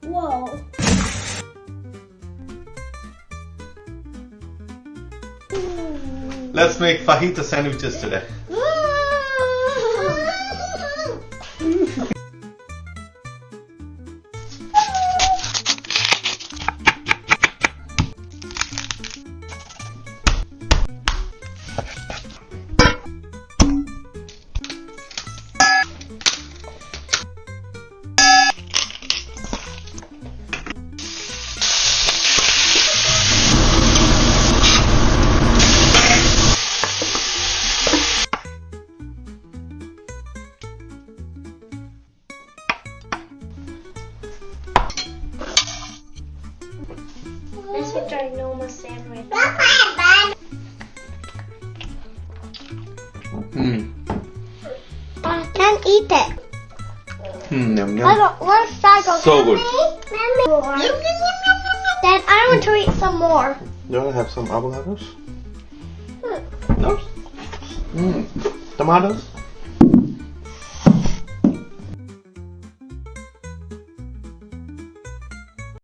Whoa. Let's make fajita sandwiches today. This is our normal sandwich. I can't eat it. Yum, yum. I don't want to start go. So good. Then I want to eat some more. You want to have some avocados? No? Tomatoes?